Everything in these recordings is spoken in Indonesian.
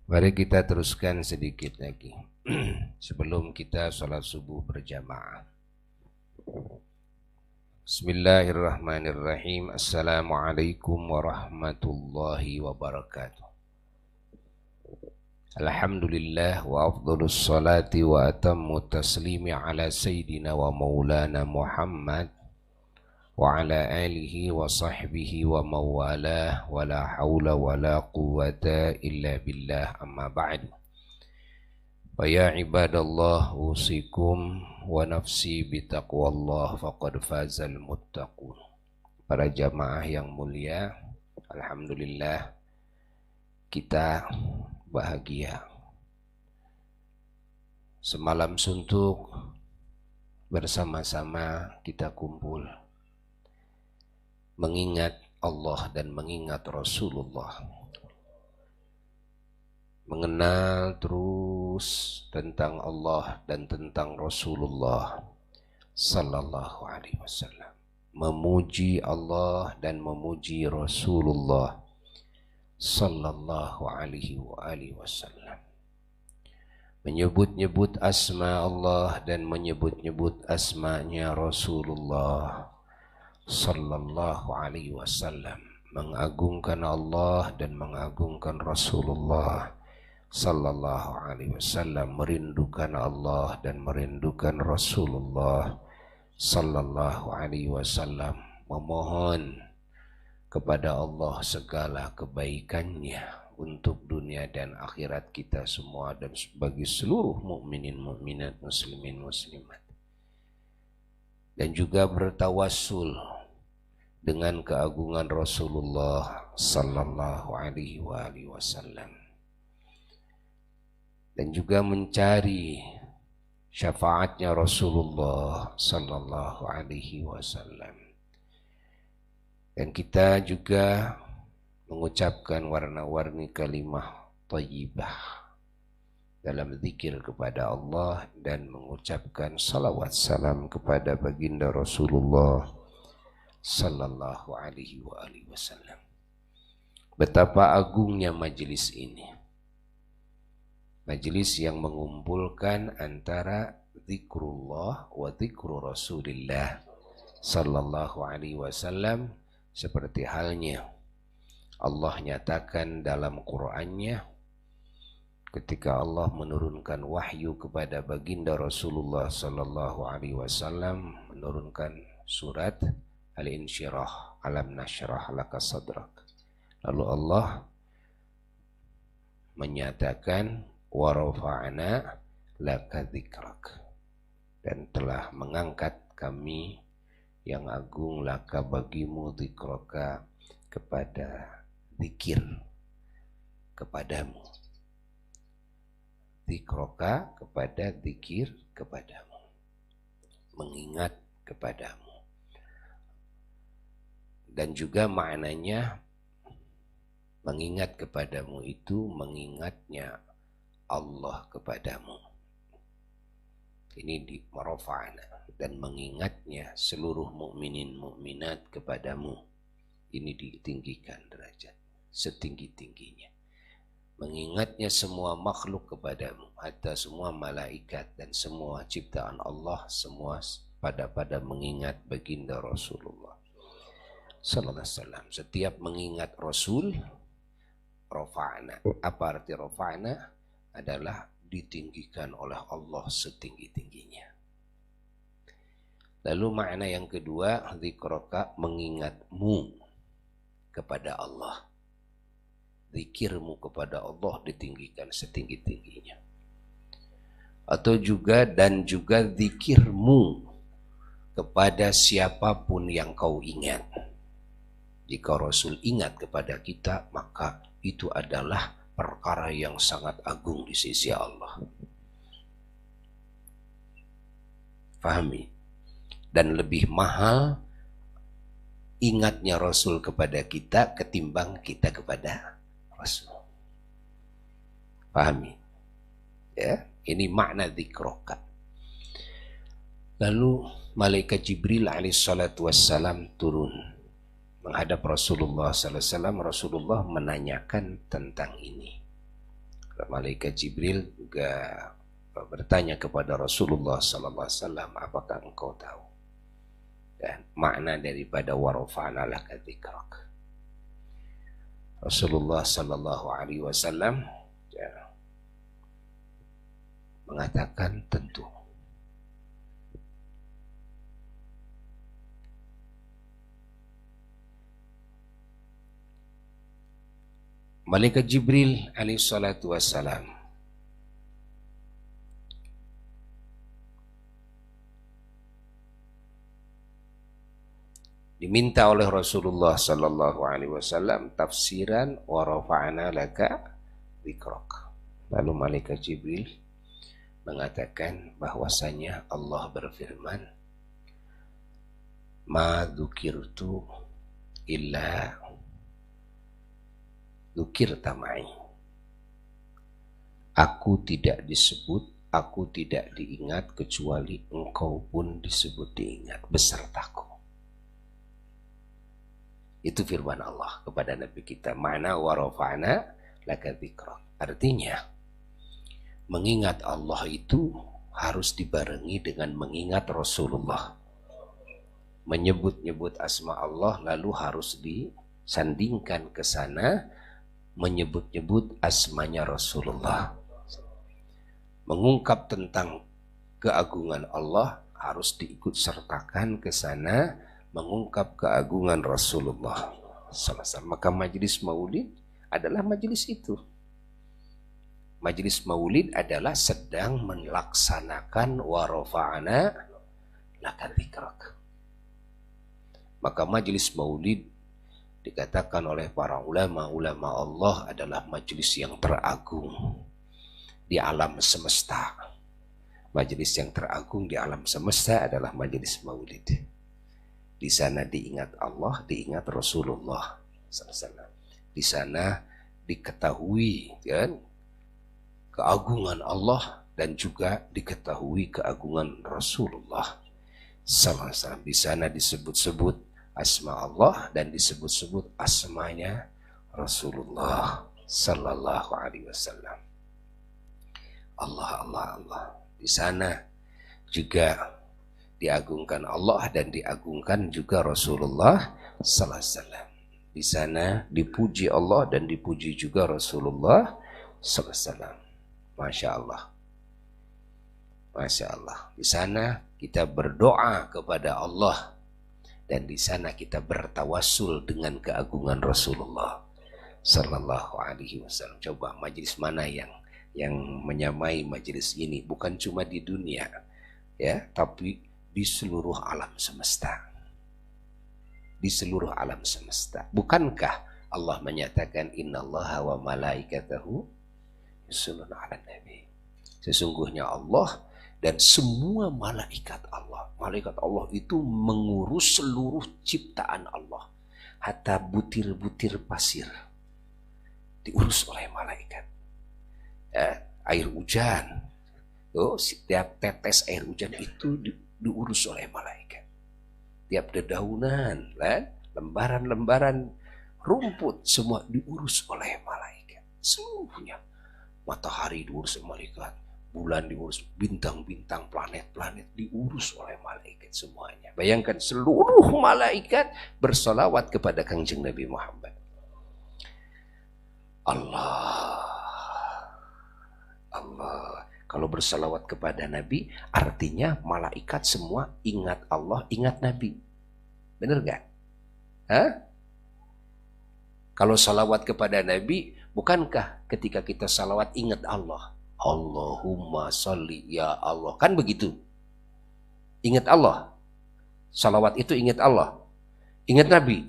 Mari kita teruskan sedikit lagi sebelum kita sholat subuh berjamaah. Bismillahirrahmanirrahim. Assalamualaikum warahmatullahi wabarakatuh. Alhamdulillah wa afdhalus salati wa atammu taslimi ala sayyidina wa maulana Muhammad wa ala alihi wa sahbihi wa mawalah wa la hawla wa la quwwata illa billah, amma ba'du. Wa ya ibadallah usikum wa nafsi bitaqwallah faqad fazal muttaqun. Para jamaah yang mulia, alhamdulillah kita bahagia. Semalam suntuk bersama-sama kita kumpul mengingat Allah dan mengingat Rasulullah, mengenal terus tentang Allah dan tentang Rasulullah sallallahu alaihi wasallam, memuji Allah dan memuji Rasulullah sallallahu alaihi wasallam, menyebut-nyebut asma Allah dan menyebut-nyebut asmanya Rasulullah sallallahu alaihi wasallam, mengagungkan Allah dan mengagungkan Rasulullah sallallahu alaihi wasallam, merindukan Allah dan merindukan Rasulullah sallallahu alaihi wasallam, memohon kepada Allah segala kebaikannya untuk dunia dan akhirat kita semua dan bagi seluruh mukminin mukminat, muslimin muslimat, dan juga bertawassul dengan keagungan Rasulullah sallallahu alaihi wasallam, dan juga mencari syafaatnya Rasulullah sallallahu alaihi wasallam. Dan kita juga mengucapkan warna-warni kalimah thayyibah dalam zikir kepada Allah dan mengucapkan salawat salam kepada baginda Rasulullah sallallahu alaihi wasallam. Betapa agungnya majelis ini, majelis yang mengumpulkan antara zikrullah wa zikru Rasulillah sallallahu alaihi wasallam, seperti halnya Allah nyatakan dalam Qur'annya ketika Allah menurunkan wahyu kepada baginda Rasulullah sallallahu alaihi wasallam, menurunkan surat Al-Insyirah, alam nasyrah laka sadrak. Lalu Allah menyatakan wa rafa'na laka dzikrak, dan telah mengangkat kami yang agung laka bagimu dzikraka, kepada zikir kepadamu, dzikraka kepada zikir kepadamu, mengingat kepadamu. Dan juga maknanya mengingat kepadamu itu mengingatnya Allah kepadamu. Ini di marofa'na, dan mengingatnya seluruh mukminin mukminat kepadamu. Ini ditinggikan derajat setinggi-tingginya. Mengingatnya semua makhluk kepadamu, hatta semua malaikat dan semua ciptaan Allah, semua pada mengingat baginda Rasulullah sallallahu alaihi wasallam. Setiap mengingat Rasul, rafa'na. Apa arti rafa'na? Adalah ditinggikan oleh Allah setinggi-tingginya. Lalu makna yang kedua, dzikraka, mengingatmu kepada Allah. Zikirmu kepada Allah ditinggikan setinggi-tingginya. Atau juga dan juga zikirmu kepada siapapun yang kau ingat. Jika Rasul ingat kepada kita, maka itu adalah perkara yang sangat agung di sisi Allah. Fahami? Dan lebih mahal ingatnya Rasul kepada kita ketimbang kita kepada Rasul. Pahami? Ya, ini makna dzikraka. Lalu malaikat Jibril alaihissalatu wassalam turun menghadap Rasulullah sallallahu alaihi wasallam. Rasulullah menanyakan tentang ini. Malaikat Jibril juga bertanya kepada Rasulullah sallallahu alaihi wasallam, apakah engkau tahu dan makna daripada warafa'na laka dzikrak? Rasulullah sallallahu alaihi wasallam mengatakan tentu. Malaikat Jibril alaihi salatu wassalam diminta oleh Rasulullah sallallahu alaihi wasallam tafsiran wa rafa'na laka dzikrak. Lalu malaikat Jibril mengatakan bahwasanya Allah berfirman, ma dzukirtu illa dzukirta ma'i. Aku tidak disebut, aku tidak diingat kecuali engkau pun disebut diingat besertaku. Itu firman Allah kepada Nabi kita, mana wa rafa'na laka dzikrak. Artinya mengingat Allah itu harus dibarengi dengan mengingat Rasulullah. Menyebut-nyebut asma Allah lalu harus disandingkan ke sana menyebut-nyebut asmanya Rasulullah. Mengungkap tentang keagungan Allah harus diikut sertakan ke sana mengungkap keagungan Rasulullah sallallahu alaihi wasallam. Maka majelis maulid adalah majelis itu. Majelis maulid adalah sedang melaksanakan wa rafa'na laka dzikrak. Maka majelis maulid dikatakan oleh para ulama Allah adalah majelis yang teragung di alam semesta. Majelis yang teragung di alam semesta adalah majelis maulid. Di sana diingat Allah, diingat Rasulullah sallallahu alaihi wasallam. Di sana diketahui kan keagungan Allah dan juga diketahui keagungan Rasulullah sallallahu alaihi wasallam. Di sana disebut-sebut asma Allah dan disebut-sebut asmanya Rasulullah sallallahu alaihi wasallam. Allah. Di sana juga diagungkan Allah dan diagungkan juga Rasulullah sallallahu alaihi wasallam. Di sana dipuji Allah dan dipuji juga Rasulullah sallallahu alaihi wasallam. Masya Allah. Masya Allah. Di sana kita berdoa kepada Allah dan di sana kita bertawassul dengan keagungan Rasulullah sallallahu alaihi wasallam. Coba majelis mana yang menyamai majelis ini? Bukan cuma di dunia ya, tapi di seluruh alam semesta. Di seluruh alam semesta. Bukankah Allah menyatakan innallaha wa malaikatahu yusholluna 'alan nabi. Sesungguhnya Allah dan semua malaikat Allah. Malaikat Allah itu mengurus seluruh ciptaan Allah. Hatta butir-butir pasir diurus oleh malaikat. Air hujan. Setiap tetes air hujan itu diurus oleh malaikat. Tiap dedaunan, lembaran-lembaran rumput semua diurus oleh malaikat. Seluruhnya. Matahari diurus oleh malaikat. Bulan diurus, bintang-bintang, planet-planet diurus oleh malaikat semuanya. Bayangkan seluruh malaikat bersolawat kepada Kangjeng Nabi Muhammad. Allah. Kalau bersolawat kepada Nabi, artinya malaikat semua ingat Allah, ingat Nabi. Benar gak? Kalau salawat kepada Nabi, bukankah ketika kita salawat ingat Allah? Allahumma sholli ya Allah. Kan begitu. Ingat Allah. Salawat itu ingat Allah. Ingat Nabi.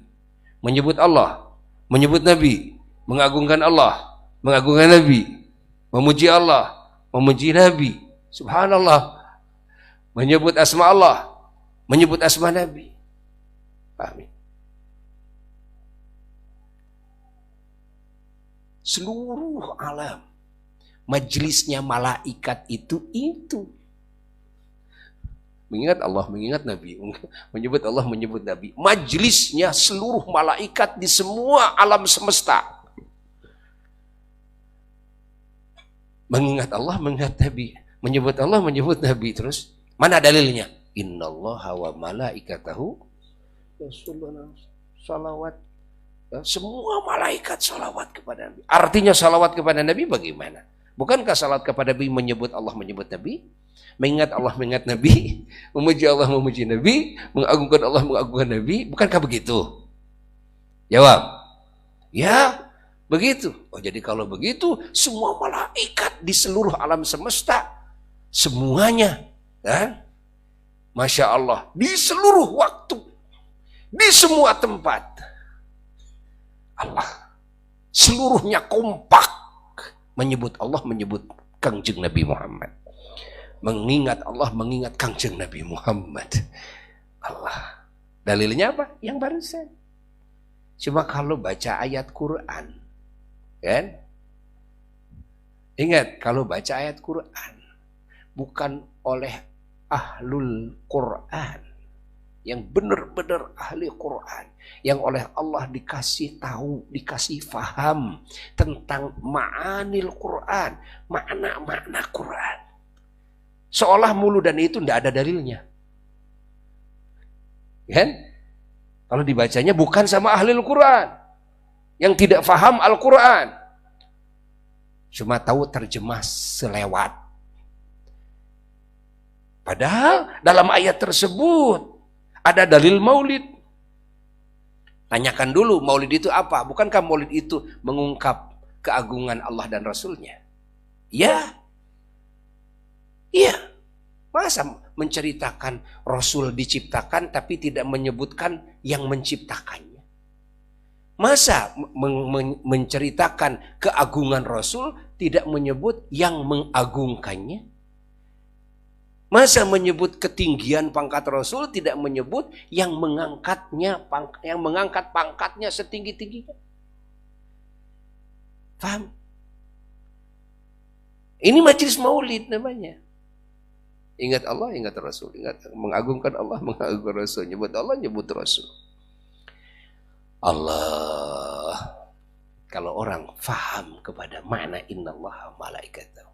Menyebut Allah. Menyebut Nabi. Mengagungkan Allah. Mengagungkan Nabi. Memuji Allah. Memuji Nabi. Subhanallah. Menyebut asma Allah. Menyebut asma Nabi. Amin. Seluruh alam. Majelisnya malaikat itu. Mengingat Allah, mengingat Nabi. Menyebut Allah, menyebut Nabi. Majelisnya seluruh malaikat di semua alam semesta. Mengingat Allah, mengingat Nabi. Menyebut Allah, menyebut Nabi. Terus, mana dalilnya? Innallaha wa malaikatahu yusholluna salawat. Semua malaikat salawat kepada Nabi. Artinya salawat kepada Nabi bagaimana? Bukankah salawat kepada Nabi menyebut Allah, menyebut Nabi? Mengingat Allah, mengingat Nabi? Memuji Allah, memuji Nabi? Mengagungkan Allah, mengagungkan Nabi? Bukankah begitu? Jawab. Ya, begitu. Oh, jadi kalau begitu, semua malaikat di seluruh alam semesta, semuanya, kan? Masya Allah, di seluruh waktu, di semua tempat, Allah seluruhnya kompak menyebut Allah, menyebut Kangjeng Nabi Muhammad. Mengingat Allah, mengingat Kangjeng Nabi Muhammad. Allah. Dalilnya apa? Yang barusan. Cuma kalau baca ayat Quran, kan? Ingat, kalau baca ayat Quran bukan oleh ahlul Quran, yang benar-benar ahli Quran, yang oleh Allah dikasih tahu, dikasih faham tentang ma'anil Quran, makna-makna Quran. Seolah mulu dan itu tidak ada dalilnya. Kan? Kalau dibacanya bukan sama ahli Al-Quran yang tidak faham Al-Quran, cuma tahu terjemah selewat. Padahal dalam ayat tersebut ada dalil maulid. Tanyakan dulu, maulid itu apa? Bukankah maulid itu mengungkap keagungan Allah dan Rasulnya? Ya. Iya. Masa menceritakan Rasul diciptakan tapi tidak menyebutkan yang menciptakannya? Masa menceritakan keagungan Rasul tidak menyebut yang mengagungkannya? Masa menyebut ketinggian pangkat Rasul tidak menyebut yang mengangkatnya, yang mengangkat pangkatnya setinggi-tingginya? Paham? Ini majelis maulid namanya. Ingat Allah, ingat Rasul. Ingat, mengagungkan Allah, mengagungkan Rasul. Nyebut Allah, nyebut Rasul. Allah. Kalau orang faham kepada makna innallaha malaikatahu,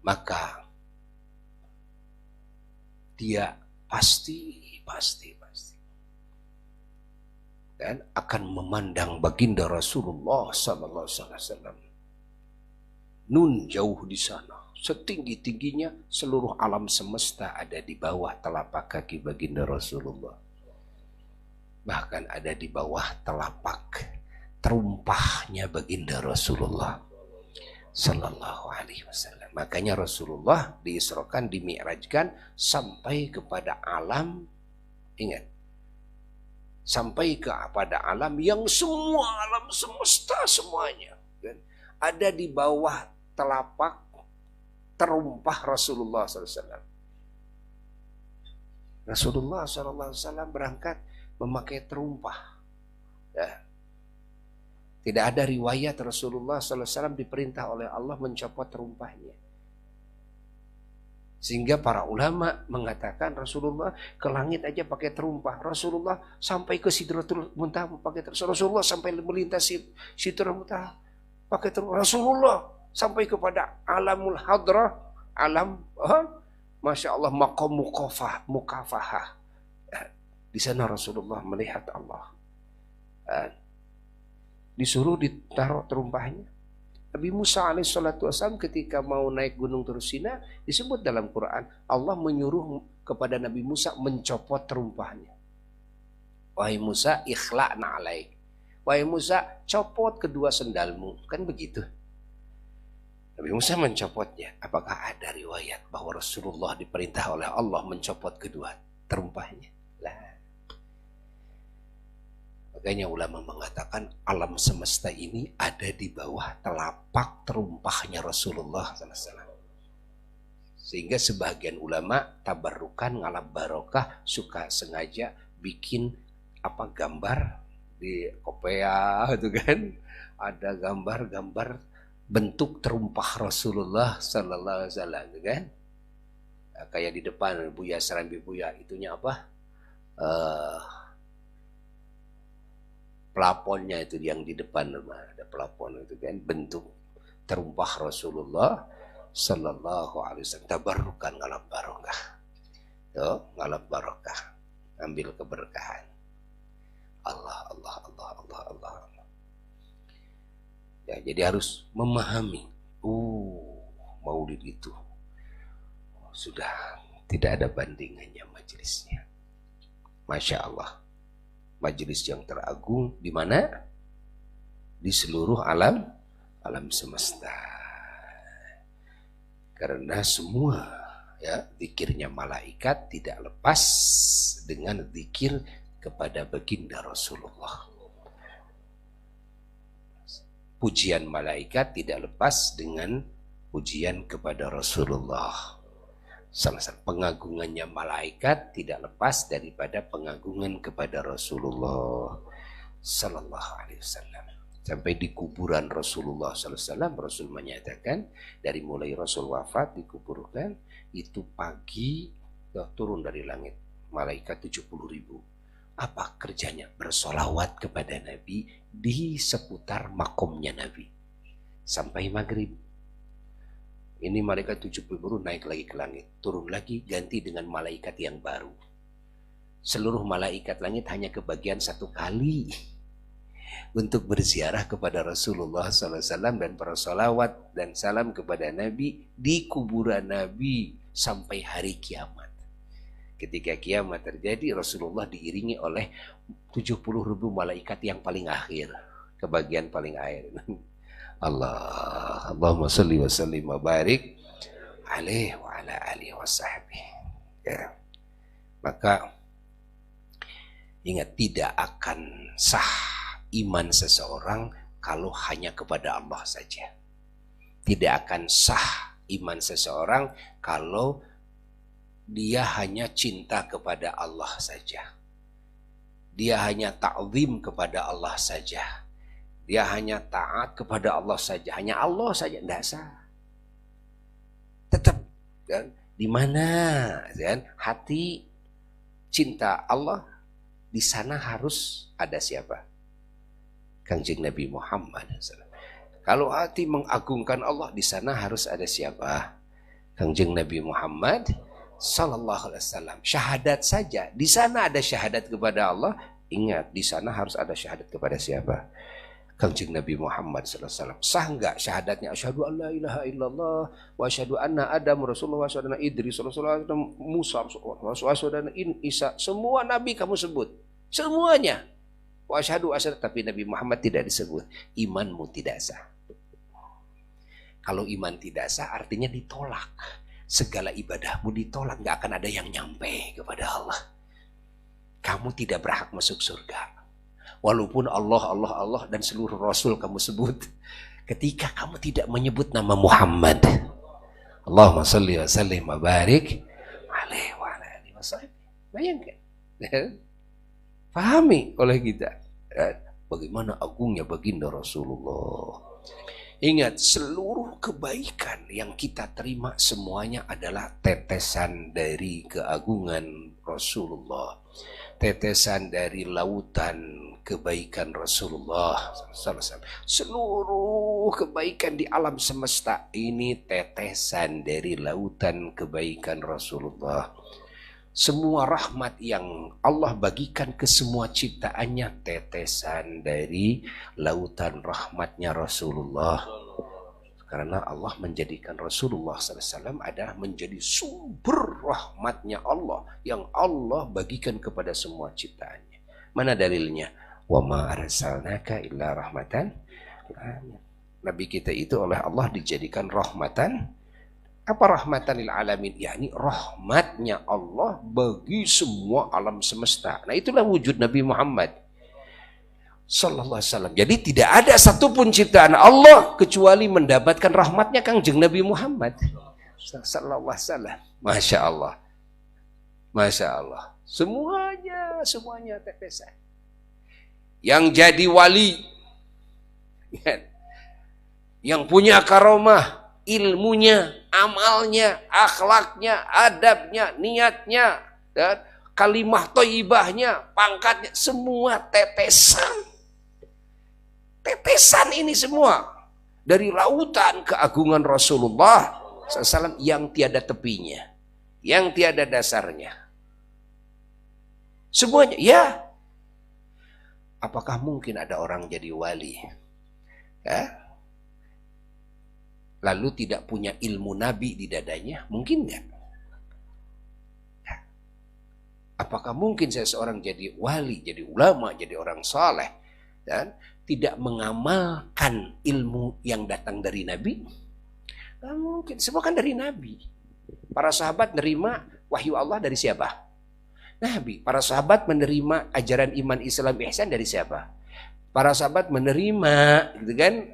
maka dia pasti dan akan memandang baginda Rasulullah sallallahu alaihi wasallam nun jauh di sana, setinggi-tingginya seluruh alam semesta ada di bawah telapak kaki baginda Rasulullah. Bahkan ada di bawah telapak terumpahnya baginda Rasulullah sallallahu alaihi wasallam. Makanya Rasulullah diisrokan, dimi'rajkan sampai kepada alam, ingat, sampai kepada alam yang semua alam semesta semuanya kan, ada di bawah telapak terumpah Rasulullah SAW. Rasulullah SAW berangkat memakai terumpah. Ya. Tidak ada riwayat Rasulullah SAW diperintah oleh Allah mencopot terumpahnya. Sehingga para ulama mengatakan Rasulullah ke langit aja pakai terumpah. Rasulullah sampai ke Sidratul Muntaha pakai terumpah. Rasulullah sampai melintas Sidratul Muntaha pakai terumpah. Rasulullah sampai kepada alamul hadrah, alam, masya Allah, maqam mukafahah. Di sana Rasulullah melihat Allah. Disuruh ditaruh terumpahnya. Nabi Musa alaihissalatu wassalam ketika mau naik gunung Tursina, disebut dalam Quran, Allah menyuruh kepada Nabi Musa mencopot terumpahnya. Wahai Musa, ikhla'na alaik. Wahai Musa, copot kedua sendalmu. Kan begitu. Nabi Musa mencopotnya. Apakah ada riwayat bahwa Rasulullah diperintah oleh Allah mencopot kedua terumpahnya? Lah. Makanya ulama mengatakan alam semesta ini ada di bawah telapak terumpahnya Rasulullah SAW. Sehingga sebagian ulama tabarrukan, ngalap barokah, suka sengaja bikin apa gambar di kopea itu kan, ada gambar-gambar bentuk terumpah Rasulullah Sallallahu Alaihi Wasallam itu kan, kayak di depan Buya Serambi Buya itunya apa? Plafonnya itu yang di depan, ada plafon itu kan, bentuk terumpah Rasulullah sallallahu alaihi wasallam. Tabarrukan ngalap barokah. Tuh, ngalap barokah. Ambil keberkahan. Allah, Allah, Allah, Allah, Allah. Ya, jadi harus memahami. Maulid itu sudah tidak ada bandingannya majelisnya. Masya Allah. Majelis yang teragung di mana? Di seluruh alam semesta. Karena semua ya zikirnya malaikat tidak lepas dengan zikir kepada baginda Rasulullah. Pujian malaikat tidak lepas dengan pujian kepada Rasulullah. Salah satu pengagungannya malaikat tidak lepas daripada pengagungan kepada Rasulullah sallallahu alaihi wasallam. Sampai di kuburan Rasulullah sallallahu alaihi wasallam, Rasul menyatakan dari mulai Rasul wafat dikuburkan itu pagi turun dari langit malaikat 70.000. Apa kerjanya? Bersolawat kepada Nabi di seputar makomnya Nabi sampai maghrib. Ini malaikat 70.000 naik lagi ke langit, turun lagi, ganti dengan malaikat yang baru. Seluruh malaikat langit hanya kebagian satu kali untuk berziarah kepada Rasulullah SAW dan bersolawat dan salam kepada Nabi di kuburan Nabi sampai hari kiamat. Ketika kiamat terjadi, Rasulullah diiringi oleh 70.000 malaikat yang paling akhir, kebagian paling akhir. Allahumma salli wa sallim wa barik alaihi wa ala alihi wa sahbihi. Ya. Maka ingat, tidak akan sah iman seseorang kalau hanya kepada Allah saja. Tidak akan sah iman seseorang kalau dia hanya cinta kepada Allah saja. Dia hanya ta'zim kepada Allah saja. Dia hanya taat kepada Allah saja, hanya Allah saja, tidak sah. Tetap kan, di mana kan hati cinta Allah, di sana harus ada siapa? Kangjeng Nabi Muhammad SAW. Kalau hati mengagungkan Allah, di sana harus ada siapa? Kangjeng Nabi Muhammad Sallallahu Alaihi Wasallam. Syahadat saja, di sana ada syahadat kepada Allah. Ingat, di sana harus ada syahadat kepada siapa? Kangjeng Nabi Muhammad SAW. Sah enggak syahadatnya? Asyhadu an la ilaha illallah wa asyhadu anna Adam Rasulullah wa asyhadu anna Idris Rasulullah wa Musa wa asyhadu anna Isa. Semua nabi kamu sebut. Semuanya. Wa asyhadu tapi Nabi Muhammad tidak disebut. Imanmu tidak sah. Kalau iman tidak sah artinya ditolak. Segala ibadahmu ditolak, enggak akan ada yang nyampe kepada Allah. Kamu tidak berhak masuk surga. Walaupun Allah dan seluruh Rasul kamu sebut, ketika kamu tidak menyebut nama Muhammad, Allahumma salli wa sallim wa barik alaihi wa ala alihi wa sahbihi. Bayangkan, pahami oleh kita bagaimana agungnya baginda Rasulullah. Ingat, seluruh kebaikan yang kita terima semuanya adalah tetesan dari keagungan Rasulullah, tetesan dari lautan kebaikan Rasulullah SAW. Seluruh kebaikan di alam semesta ini tetesan dari lautan kebaikan Rasulullah. Semua rahmat yang Allah bagikan ke semua ciptaannya tetesan dari lautan rahmatnya Rasulullah. Karena Allah menjadikan Rasulullah SAW adalah menjadi sumber rahmatnya Allah yang Allah bagikan kepada semua ciptaannya. Mana dalilnya? Wa ma arsalnaka illa rahmatan lil alamin. Nabi kita itu oleh Allah dijadikan rahmatan. Apa rahmatan lil alamin? Yakni rahmatnya Allah bagi semua alam semesta. Nah, itulah wujud Nabi Muhammad sallallahu alaihi wasallam. Jadi tidak ada satupun ciptaan Allah kecuali mendapatkan rahmatnya Kangjeng Nabi Muhammad sallallahu alaihi wasallam. Masya Allah. Masya Allah. Semuanya tetesan. Yang jadi wali, yang punya karomah, ilmunya, amalnya, akhlaknya, adabnya, niatnya, dan kalimah thayyibahnya, pangkatnya, semua tetesan. Tetesan ini semua. dari lautan keagungan Rasulullah SAW yang tiada tepinya, yang tiada dasarnya. Semuanya, ya. Apakah mungkin ada orang jadi wali? Ya? Lalu tidak punya ilmu Nabi di dadanya? Mungkin nggak? Ya. Apakah mungkin seseorang jadi wali, jadi ulama, jadi orang saleh dan tidak mengamalkan ilmu yang datang dari Nabi? Nggak mungkin. Semua kan dari Nabi. Para sahabat nerima wahyu Allah dari siapa? Nabi. Para sahabat menerima ajaran iman Islam ihsan dari siapa? Para sahabat menerima gitu kan,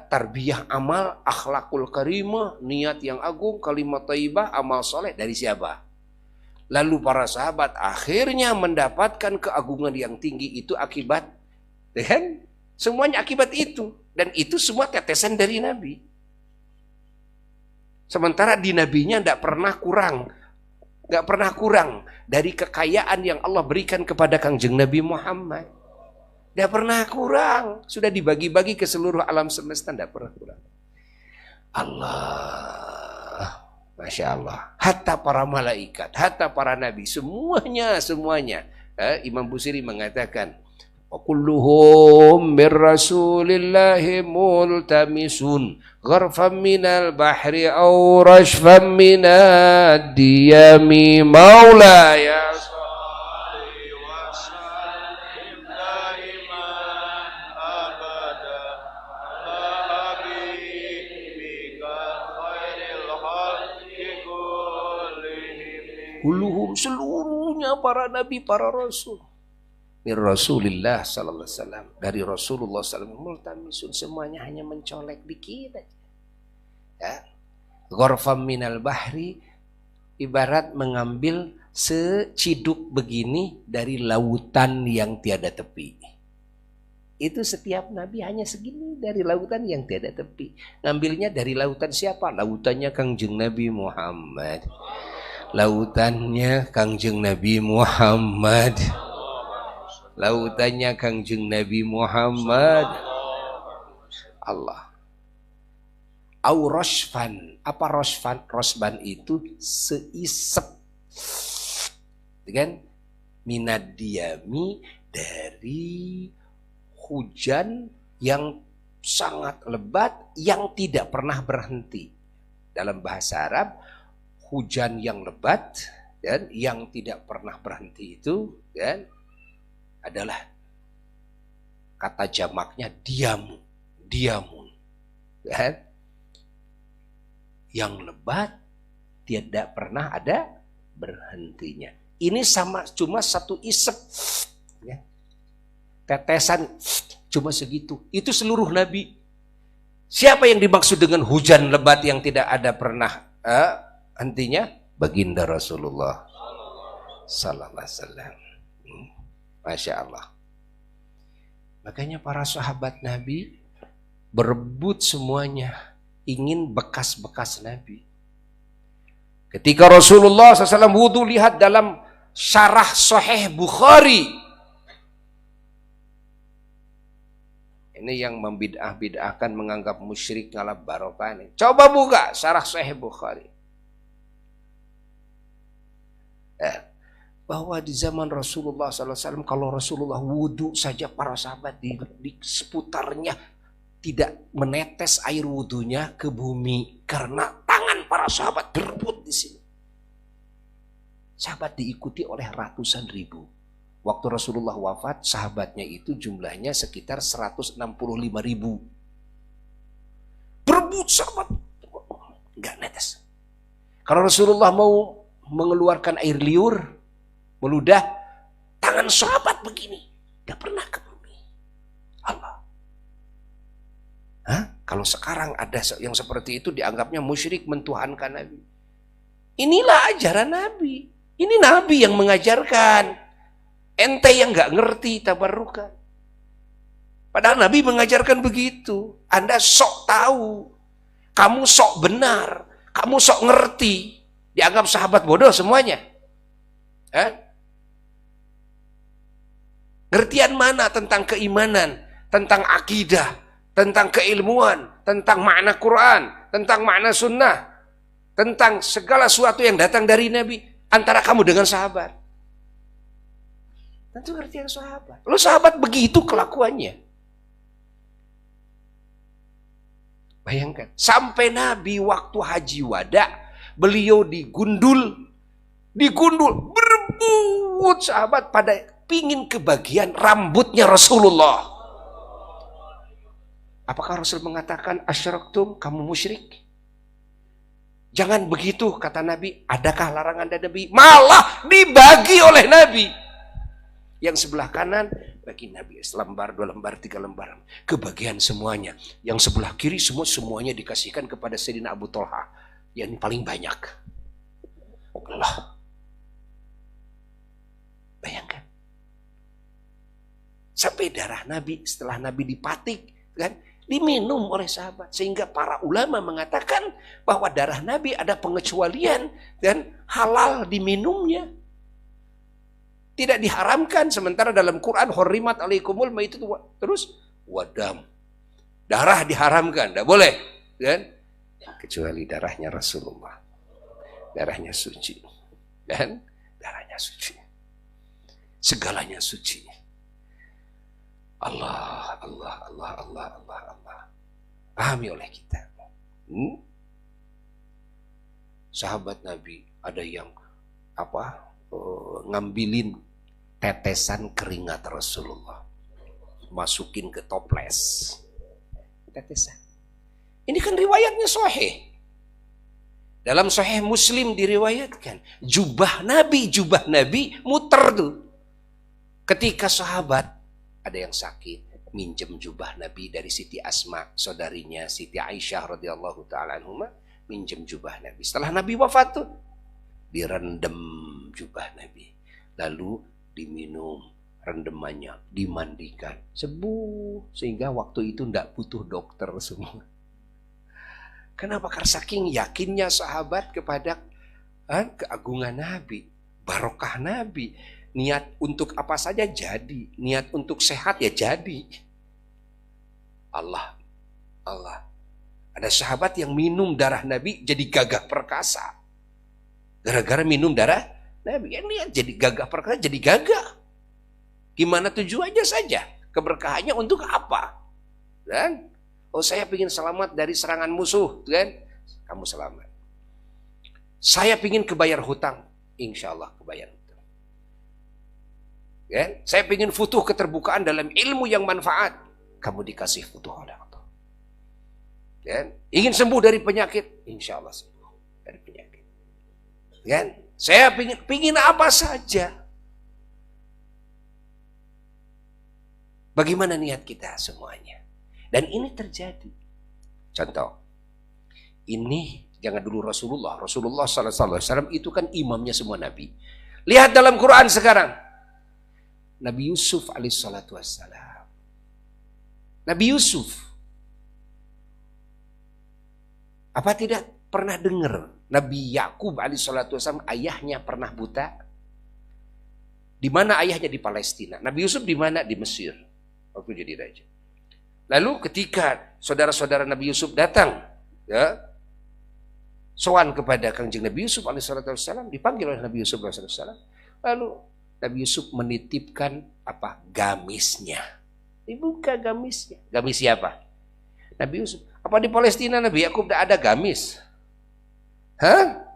tarbiyah amal, akhlakul karimah, niat yang agung, kalimat thayyibah, amal soleh dari siapa? Lalu para sahabat akhirnya mendapatkan keagungan yang tinggi itu akibat, kan? Semuanya akibat itu, dan itu semua tetesan dari Nabi. Sementara di Nabinya tidak pernah kurang. Gak pernah kurang dari kekayaan yang Allah berikan kepada Kangjeng Nabi Muhammad. Gak pernah kurang. Sudah dibagi-bagi ke seluruh alam semesta, gak pernah kurang. Allah, Masya Allah. Hatta para malaikat, hatta para nabi, semuanya. Imam Busiri mengatakan, وَكُلُّهُمْ مِنْ رَسُولِ اللَّهِ مُلْتَمِسٌ غَرْفًا مِنَ الْبَحْرِ أَوْ رَشْفًا مِنَ الدِّيَمِ مَوْلَايَ صَلِّ وَسَلِّمْ دَائِمًا أَبَدًا عَلَى حَبِيبِكَ خَيْرِ الْخَلْقِ كُلِّهِمْ. Kulluhum, seluruhnya para nabi, para rasul. Min Rasulillah sallallahu alaihi wasallam, dari Rasulullah sallallahu alaihi wasallam, semuanya hanya mencolek dikit aja. Ya. Ghorfam minal bahri, ibarat mengambil seciduk begini dari lautan yang tiada tepi. Itu setiap nabi hanya segini dari lautan yang tiada tepi. Ngambilnya dari lautan siapa? Lautannya Kangjeng Nabi Muhammad. Lautannya Kangjeng Nabi Muhammad. Lautannya Kangjeng Nabi Muhammad. Allah. Au rosfan. Apa rosfan? Rosban itu seisep, kan? Minad diami, dari hujan yang sangat lebat yang tidak pernah berhenti. Dalam bahasa Arab, hujan yang lebat dan yang tidak pernah berhenti itu, kan, adalah kata jamaknya diamun, kan? Yang lebat tidak pernah ada berhentinya. Ini sama, cuma satu isep, ya. Tetesan cuma segitu. Itu seluruh nabi. Siapa yang dimaksud dengan hujan lebat yang tidak ada pernah hentinya? Baginda Rasulullah sallallahu alaihi wasallam. Masya Allah. Makanya para sahabat Nabi berebut semuanya, ingin bekas-bekas Nabi. Ketika Rasulullah SAW wudhu, lihat dalam syarah Sahih Bukhari. Ini yang membid'ah-bid'ahkan, menganggap musyrik, ngalap barokah ini. Coba buka syarah Sahih Bukhari. Bahwa di zaman Rasulullah SAW, kalau Rasulullah wudhu saja, para sahabat di seputarnya tidak menetes air wudhunya ke bumi, karena tangan para sahabat berebut di sini. Sahabat diikuti oleh ratusan ribu. Waktu Rasulullah wafat, sahabatnya itu jumlahnya sekitar 165 ribu. Berebut sahabat, nggak netes. Kalau Rasulullah mau mengeluarkan air liur, meludah, tangan sahabat begini, gak pernah ke bumi. Allah. Kalau sekarang ada yang seperti itu, dianggapnya musyrik, mentuhankan Nabi. Inilah ajaran Nabi. Ini Nabi yang mengajarkan. Ente yang gak ngerti tabarrukan. Padahal Nabi mengajarkan begitu. Anda sok tahu, kamu sok benar, kamu sok ngerti, dianggap sahabat bodoh semuanya. Ngertian mana tentang keimanan, tentang akidah, tentang keilmuan, tentang makna Quran, tentang makna sunnah, tentang segala sesuatu yang datang dari Nabi antara kamu dengan sahabat. Tentu artinya sahabat. Lalu sahabat begitu kelakuannya. Bayangkan, sampai Nabi waktu haji wada, beliau digundul, berebut sahabat pada pingin kebagian rambutnya Rasulullah. Apakah Rasul mengatakan asyraktum, kamu musyrik? Jangan begitu kata Nabi. Adakah larangan dari Nabi? Malah dibagi oleh Nabi. Yang sebelah kanan bagi Nabi selembar, 2 lembar, 3 lembar, kebagian semuanya. Yang sebelah kiri semuanya dikasihkan kepada Sayyidina Abu Thalha yang paling banyak. Allah. Bayangkan. Sampai darah Nabi setelah Nabi dipatik kan diminum oleh sahabat, sehingga para ulama mengatakan bahwa darah Nabi ada pengecualian dan halal diminumnya, tidak diharamkan. Sementara dalam Quran hurrimat alaikumul maitatu terus wadam, darah diharamkan, tidak boleh kan, kecuali darahnya Rasulullah, darahnya suci dan darahnya suci, segalanya suci. Allah, Allah, Allah, Allah, Allah, Allah. Pahami oleh kita. Sahabat Nabi ada yang ngambilin tetesan keringat Rasulullah, masukin ke toples. Tetesan. Ini kan riwayatnya sahih. Dalam Sahih Muslim diriwayatkan, jubah Nabi muter tuh. Ketika sahabat ada yang sakit, minjem jubah Nabi dari Siti Asma, saudarinya Siti Aisyah radhiyallahu taala anhuma, minjem jubah Nabi. Setelah Nabi wafat tuh, direndam jubah Nabi, lalu diminum rendemannya, dimandikan, sembuh, sehingga waktu itu tidak butuh dokter semua. Kenapa? Karena saking yakinnya sahabat kepada keagungan Nabi, barokah Nabi. Niat untuk apa saja jadi, niat untuk sehat ya jadi. Allah. Ada sahabat yang minum darah Nabi jadi gagah perkasa. Gara-gara minum darah Nabi, ya niat jadi gagah perkasa, jadi gagah. Gimana tujuannya saja, keberkahannya untuk apa? Dan saya ingin selamat dari serangan musuh, kan? Kamu selamat. Saya ingin kebayar hutang, insya Allah kebayar. Ya, saya ingin futuh keterbukaan dalam ilmu yang manfaat, kamu dikasih futuh oleh Allah. Ya, ingin sembuh dari penyakit, insya Allah sembuh dari penyakit. Ya, saya ingin apa saja. Bagaimana niat kita semuanya? Dan ini terjadi. Contoh, ini jangan dulu Rasulullah SAW itu kan imamnya semua nabi. Lihat dalam Quran sekarang. Nabi Yusuf alaihissalatu wassalam. Nabi Yusuf. Apa tidak pernah dengar Nabi Yakub alaihissalatu wassalam ayahnya pernah buta? Di mana ayahnya? Di Palestina. Nabi Yusuf di mana? Di Mesir. Waktu jadi raja. Lalu ketika saudara-saudara Nabi Yusuf datang, ya, sowan kepada Kanjeng Nabi Yusuf alaihissalatu wassalam, dipanggil oleh Nabi Yusuf alaihissalatu wassalam. Lalu Nabi Yusuf menitipkan gamisnya. Dibuka gamisnya. Gamis siapa? Nabi Yusuf. Apa di Palestina Nabi Yakub tidak ada gamis? Hah?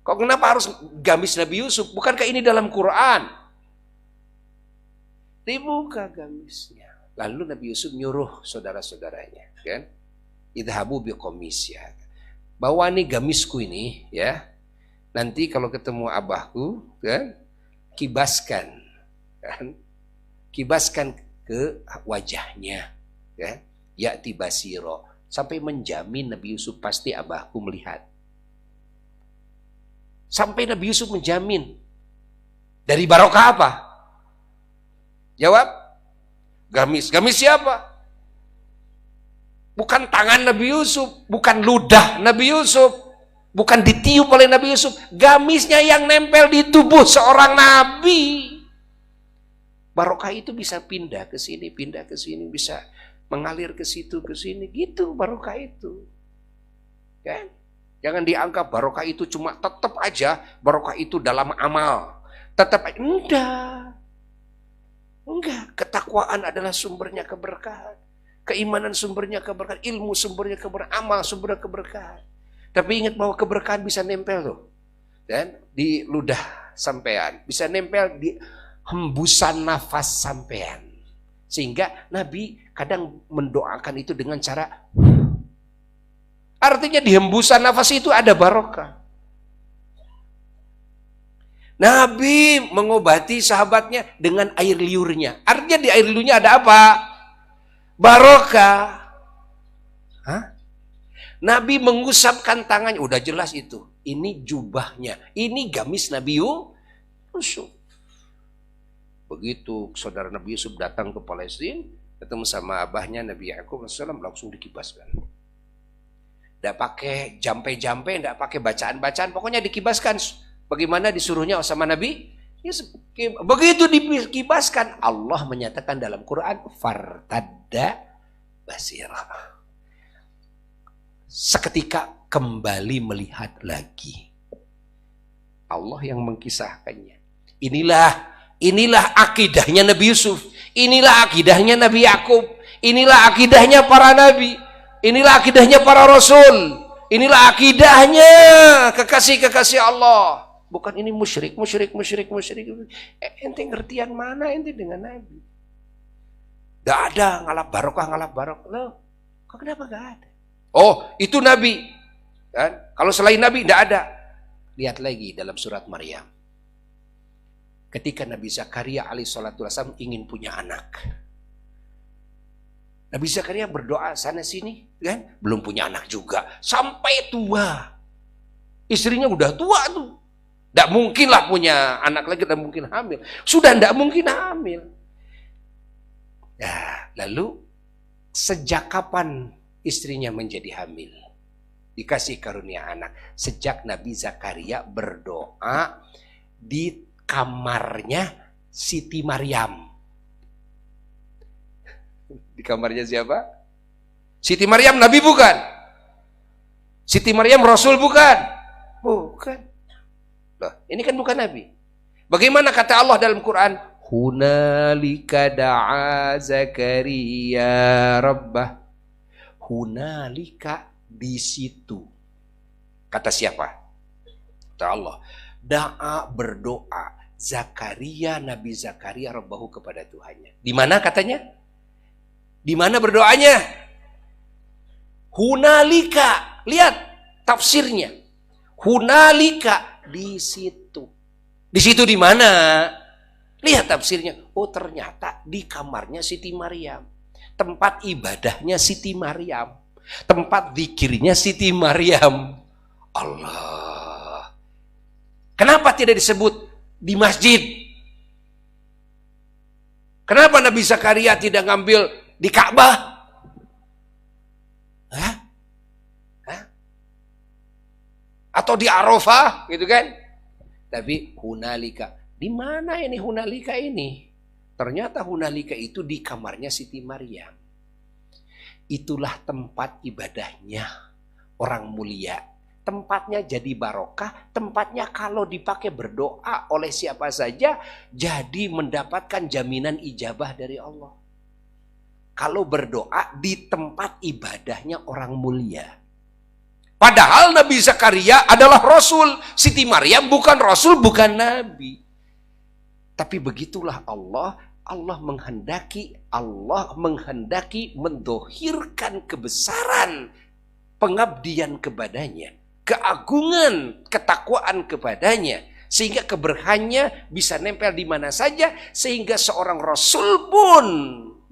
Kok kenapa harus gamis Nabi Yusuf? Bukankah ini dalam Quran? Dibuka gamisnya. Lalu Nabi Yusuf nyuruh saudara-saudaranya, kan? Idhabu biqamisya. Bawa nih gamisku ini, ya. Nanti kalau ketemu abahku, kan, kibaskan ke wajahnya, kan, ya'ti basiro, sampai menjamin Nabi Yusuf pasti abahku melihat. Sampai Nabi Yusuf menjamin. Dari barokah apa? Jawab, gamis. Gamis siapa? Bukan tangan Nabi Yusuf, bukan ludah Nabi Yusuf. Bukan ditiup oleh Nabi Yusuf, gamisnya yang nempel di tubuh seorang nabi. Barokah itu bisa pindah ke sini, bisa mengalir ke situ ke sini, gitu barokah itu. Kan? Jangan dianggap barokah itu cuma tetap aja barokah itu dalam amal. Tetap enggak. Enggak, ketakwaan adalah sumbernya keberkahan. Keimanan sumbernya keberkahan, ilmu sumbernya keberkahan, amal sumbernya keberkahan. Tapi ingat bahwa keberkahan bisa nempel tuh. Dan di ludah sampean, bisa nempel di hembusan nafas sampean. Sehingga Nabi kadang mendoakan itu dengan cara, artinya di hembusan nafas itu ada barokah. Nabi mengobati sahabatnya dengan air liurnya. Artinya di air liurnya ada apa? Barokah. Hah? Nabi mengusapkan tangannya, udah jelas itu. Ini jubahnya, ini gamis Nabi Yusuf. Begitu saudara Nabi Yusuf datang ke Palestina, ketemu sama abahnya Nabi Yakub SAW, langsung dikibaskan. Tidak pakai jampe-jampe, tidak pakai bacaan-bacaan, pokoknya dikibaskan. Bagaimana disuruhnya sama Nabi Yusuf? Begitu dikibaskan, Allah menyatakan dalam Quran, fartadda basirah. Seketika kembali melihat lagi. Allah yang mengkisahkannya. Inilah akidahnya Nabi Yusuf. Inilah akidahnya Nabi Yakub. Inilah akidahnya para nabi. Inilah akidahnya para rasul. Inilah akidahnya kekasih-kekasih Allah. Bukan ini musyrik. Ente ngertian mana ente dengan Nabi? Gak ada ngalap barokah. Loh, kok kenapa gak ada? Oh, itu Nabi. Kan? Kalau selain Nabi tidak ada. Lihat lagi dalam surat Maryam. Ketika Nabi Zakaria alaihissalatu wassalam ingin punya anak. Nabi Zakaria berdoa sana sini, kan? Belum punya anak juga. Sampai tua. Istrinya udah tua tuh. Tidak mungkinlah punya anak lagi, tidak mungkin hamil. Sudah tidak mungkin hamil. Nah, lalu sejak kapan istrinya menjadi hamil? Dikasih karunia anak. Sejak Nabi Zakaria berdoa di kamarnya Siti Maryam. Di kamarnya siapa? Siti Maryam Nabi bukan? Siti Maryam Rasul bukan? Bukan. Loh, ini kan bukan Nabi. Bagaimana kata Allah dalam Quran? Hunalika da'a Zakaria rabbah. Hunalika, di situ. Kata siapa? Kata Allah. Da'a, berdoa Zakaria, Nabi Zakaria rabbahu, kepada Tuhannya. Di mana katanya? Di mana berdoanya? Hunalika. Lihat tafsirnya. Hunalika, di situ. Di situ di mana? Lihat tafsirnya. Oh, ternyata di kamarnya Siti Maryam. Tempat ibadahnya Siti Maryam. Tempat zikirnya Siti Maryam. Allah. Kenapa tidak disebut di masjid? Kenapa Nabi Zakaria tidak ngambil di Ka'bah? Hah? Atau di Arafah, gitu kan? Tapi hunalika. Di mana ini hunalika ini? Ternyata hunalika itu di kamarnya Siti Maryam. Itulah tempat ibadahnya orang mulia. Tempatnya jadi barokah. Tempatnya kalau dipakai berdoa oleh siapa saja, jadi mendapatkan jaminan ijabah dari Allah. Kalau berdoa di tempat ibadahnya orang mulia. Padahal Nabi Zakaria adalah Rasul. Siti Maryam bukan Rasul, bukan Nabi. Tapi begitulah Allah menghendaki mendohirkan kebesaran pengabdian kepadanya, keagungan, ketakwaan kepadanya, sehingga keberkahannya bisa nempel di mana saja, sehingga seorang Rasul pun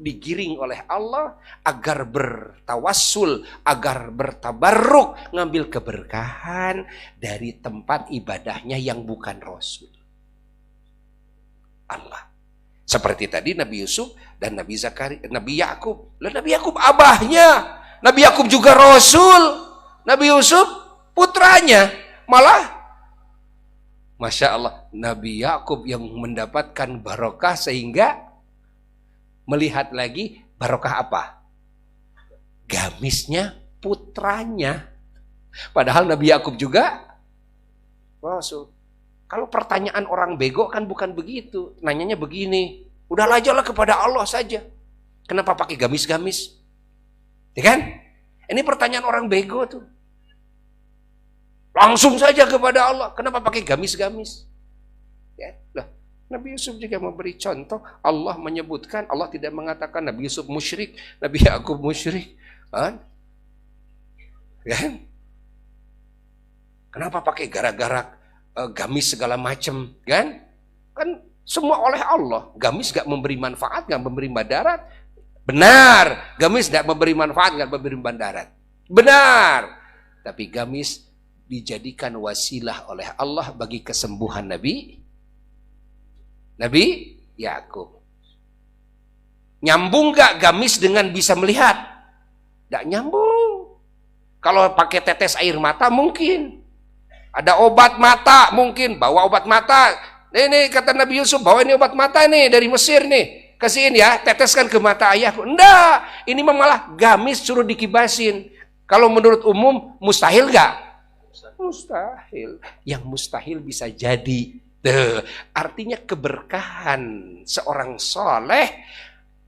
digiring oleh Allah agar bertawassul, agar bertabarruk, ngambil keberkahan dari tempat ibadahnya yang bukan Rasul. Allah. Seperti tadi Nabi Yusuf dan Nabi Zakaria, Nabi Yakub. Lah Nabi Yakub abahnya. Nabi Yakub juga Rasul. Nabi Yusuf putranya. Malah Masya Allah, Nabi Yakub yang mendapatkan barokah sehingga melihat lagi barokah apa? gamisnya putranya. Padahal Nabi Yakub juga rasul. Kalau pertanyaan orang bego kan bukan begitu. Nanyanya begini, udahlah ajalah kepada Allah saja. Kenapa pakai gamis-gamis? Ya kan? Ini pertanyaan orang bego tuh. Langsung saja kepada Allah. Kenapa pakai gamis-gamis? Ya, lah. Nabi Yusuf juga memberi contoh. Allah menyebutkan, Allah tidak mengatakan Nabi Yusuf musyrik, Nabi Yakub musyrik. Kan? Kan? Kenapa pakai gara-gara gamis segala macam? Kan? Kan semua oleh Allah. Gamis gak memberi manfaat, gak memberi madarat. Benar. Gamis gak memberi manfaat, gak memberi madarat. Benar. Tapi gamis dijadikan wasilah oleh Allah bagi kesembuhan Nabi Yakub. Nyambung gak gamis dengan bisa melihat? Gak nyambung. Kalau pakai tetes air mata mungkin. Ada obat mata mungkin. Bawa obat mata. Ini kata Nabi Yusuf, bawa ini obat mata nih dari Mesir nih. Kasihin ya, teteskan ke mata ayahku. Enggak, ini malah gamis suruh dikibasin. Kalau menurut umum mustahil gak? Mustahil. Yang mustahil bisa jadi. Artinya keberkahan seorang soleh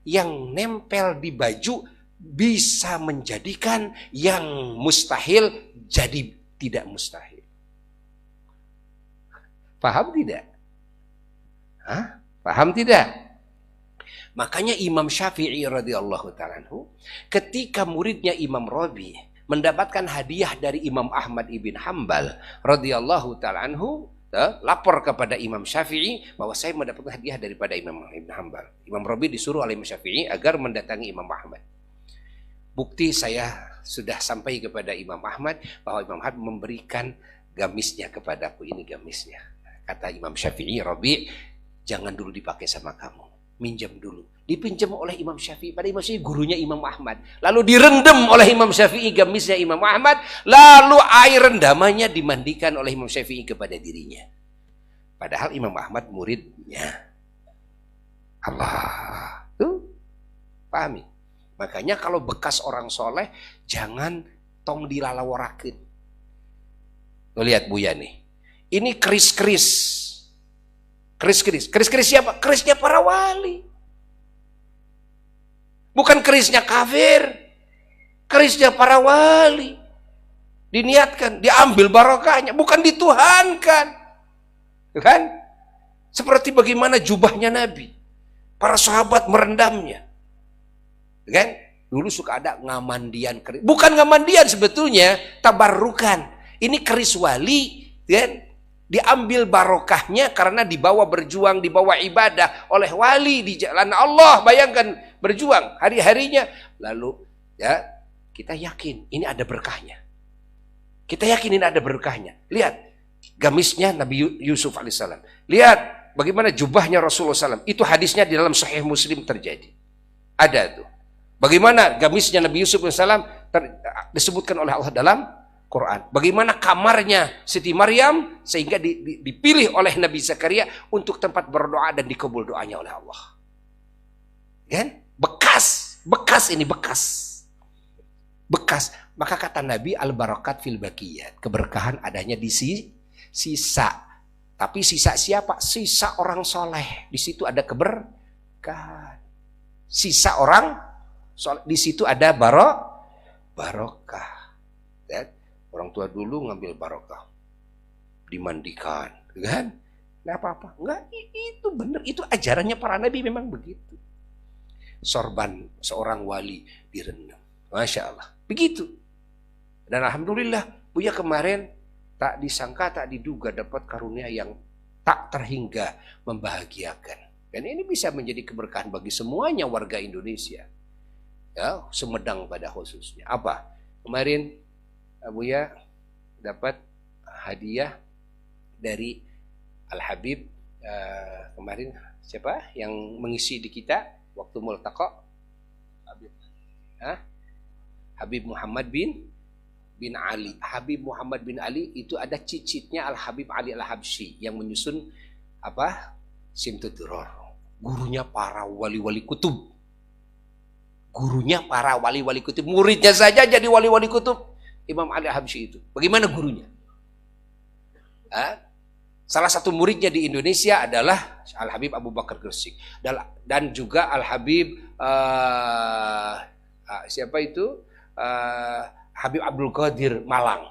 yang nempel di baju bisa menjadikan yang mustahil jadi tidak mustahil. Paham tidak? Hah? Paham tidak? Makanya Imam Syafi'i radhiyallahu ta'ala anhu ketika muridnya Imam Rabi mendapatkan hadiah dari Imam Ahmad ibn Hanbal radhiyallahu ta'ala anhu, lapor kepada Imam Syafi'i bahwa saya mendapatkan hadiah daripada Imam Ibn Hanbal. Imam Rabi disuruh oleh Imam Syafi'i agar mendatangi Imam Ahmad. Bukti saya sudah sampai kepada Imam Ahmad bahwa Imam Ahmad memberikan gamisnya kepadaku, ini gamisnya. Kata Imam Syafi'i, Rabi, jangan dulu dipakai sama kamu, minjam dulu. Dipinjam oleh Imam Syafi'i, pada Imam Syafi'i gurunya Imam Ahmad. Lalu direndam oleh Imam Syafi'i gamisnya Imam Ahmad. Lalu air rendamannya dimandikan oleh Imam Syafi'i kepada dirinya. Padahal Imam Ahmad muridnya. Allah. Tuh, pahami. Makanya kalau bekas orang soleh, jangan tong dilalaworakin. Lo lihat Buya nih. Ini keris-keris. Keris-keris. Keris-keris siapa? Kerisnya para wali. Bukan kerisnya kafir. Kerisnya para wali. Diniatkan, diambil barokahnya. Bukan dituhankan. Kan? Seperti bagaimana jubahnya Nabi. Para sahabat merendamnya. Kan? Dulu suka ada ngamandian keris. Bukan ngamandian sebetulnya. Tabarrukan. Ini keris wali. Kan? Diambil barokahnya karena dibawa berjuang, dibawa ibadah oleh wali di jalan Allah. Bayangkan berjuang hari-harinya. Lalu ya kita yakin ini ada berkahnya. Kita yakin ini ada berkahnya. Lihat gamisnya Nabi Yusuf alaihissalam. Lihat bagaimana jubahnya Rasulullah SAW. Itu hadisnya di dalam Sahih Muslim terjadi. Ada tuh. Bagaimana gamisnya Nabi Yusuf alaihissalam disebutkan oleh Allah dalam Quran. Bagaimana kamarnya Siti Maryam sehingga dipilih oleh Nabi Zakaria untuk tempat berdoa dan dikabul doanya oleh Allah. Kan? Bekas ini bekas. Bekas. Maka kata Nabi al-barakat fil baqiyat. Keberkahan adanya di sisa. Tapi sisa siapa? Sisa orang soleh. Di situ ada keberkahan. Sisa orang soleh. Di situ ada barokah. Dan orang tua dulu ngambil barokah, dimandikan, kan? Nggak apa-apa, nggak itu benar, itu ajarannya para nabi memang begitu. Sorban seorang wali direndam, masya Allah, begitu. Dan alhamdulillah, Buya kemarin tak disangka, tak diduga dapat karunia yang tak terhingga membahagiakan. Dan ini bisa menjadi keberkahan bagi semuanya warga Indonesia. Ya, Sumedang pada khususnya. Apa? Kemarin Buya dapat hadiah dari Al-Habib kemarin siapa yang mengisi di kita waktu multaqa? Habib Muhammad bin Ali. Habib Muhammad bin Ali itu ada cicitnya Al-Habib Ali Al-Habsyi yang menyusun apa? Simtud Duror. Gurunya para wali-wali kutub. Gurunya para wali-wali kutub, muridnya saja jadi wali-wali kutub. Imam Ali Habsyi itu. Bagaimana gurunya? Salah satu muridnya di Indonesia adalah Al-Habib Abu Bakar Gresik. Dan juga Al-Habib siapa itu? Habib Abdul Qadir Malang.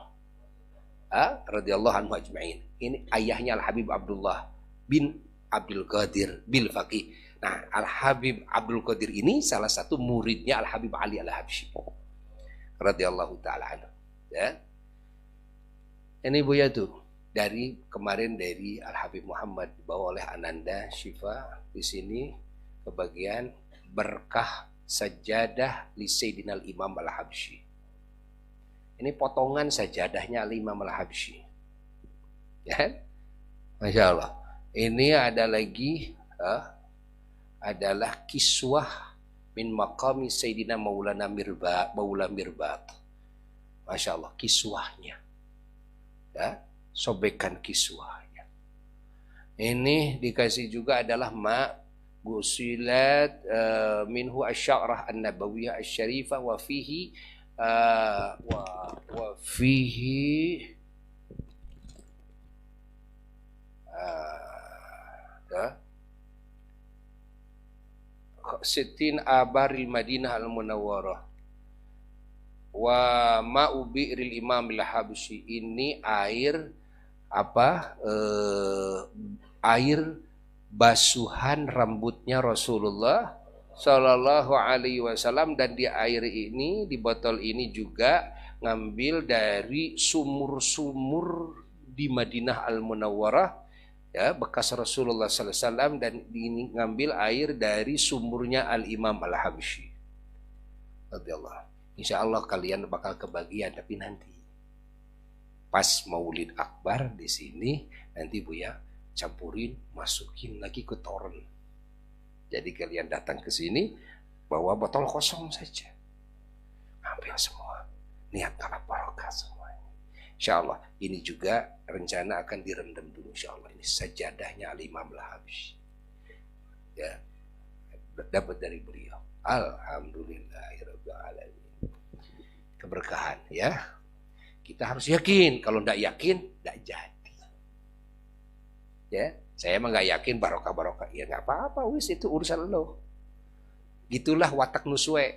Radhiyallahu anhu ajma'in. Ini ayahnya Al-Habib Abdullah bin Abdul Qadir bil Faqih. Nah, Al-Habib Abdul Qadir ini salah satu muridnya Al-Habib Ali Al-Habsyi. Radhiyallahu ta'ala anhu. Ya. Ini Buya tuh. Dari kemarin dari Al-Habib Muhammad dibawa oleh Ananda Syifa di sini kebagian berkah sajadah li Sayyidina Imam Al-Habsyi. Ini potongan sajadahnya Imam Al-Habsyi. Ya. Masya Allah. Ini ada lagi adalah kiswah min maqami Sayyidina Maula Mirbat. Masya Allah, kiswahnya. Ya. Sobekan kiswahnya. Ini dikasih juga adalah gusilat minhu asy'arah an-nabawiyah asy-syarifah wa fihi sitin abaril Madinah al-Munawwarah wa ma'u bi'ril Imam Al-Habsyi. Ini air air basuhan rambutnya Rasulullah Sallallahu Alaihi Wasallam. Dan di air ini, di botol ini juga ngambil dari sumur-sumur di Madinah Al-Munawwarah, ya, bekas Rasulullah Sallallahu Alaihi Wasallam. Dan ini ngambil air dari sumurnya Al-Imam Al-Habsyi. Insya Allah kalian bakal kebagian, tapi nanti pas Maulid Akbar di sini nanti Buya campurin, masukin lagi ke toren. Jadi kalian datang ke sini bawa botol kosong saja, ambil semua, niat ngalap barokah semuanya. Insya Allah ini juga rencana akan direndam dulu. Insya Allah ini sajadahnya Al-Imam Al-Habsyi, ya, dapat dari beliau. Alhamdulillahirabbil alamin. Keberkahan, ya. Kita harus yakin. Kalau tidak yakin, tidak jadi. Ya, saya emang nggak yakin barokah. Ya nggak apa-apa, wis itu urusan lo. Gitulah watak nusue.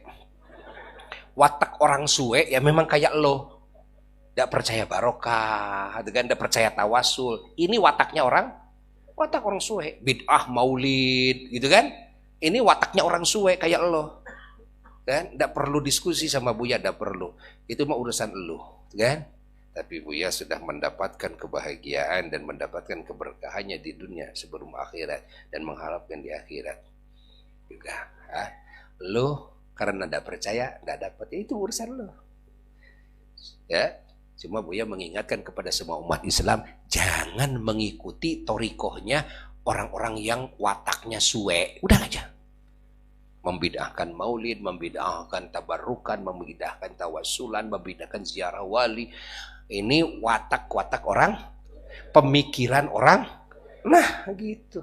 Watak orang suwe ya memang kayak lo. Tidak percaya barokah, tidak percaya tawasul. Ini wataknya watak orang suwe. Bid'ah maulid, gitu kan? Ini wataknya orang suwe kayak lo. Kan? Tidak perlu diskusi sama Buya, tidak perlu. Itu mah urusan lo. Kan? Tapi Buya sudah mendapatkan kebahagiaan dan mendapatkan keberkahannya di dunia sebelum akhirat dan mengharapkan di akhirat juga. Lo karena tidak percaya tidak dapat, ya itu urusan lo. Ya, cuma Buya mengingatkan kepada semua umat Islam jangan mengikuti torikohnya orang-orang yang wataknya suwe. Udah aja. Membid'ahkan maulid, membid'ahkan tabarukan, membid'ahkan tawasulan, membid'ahkan ziarah wali. Ini watak-watak orang, pemikiran orang. Nah gitu.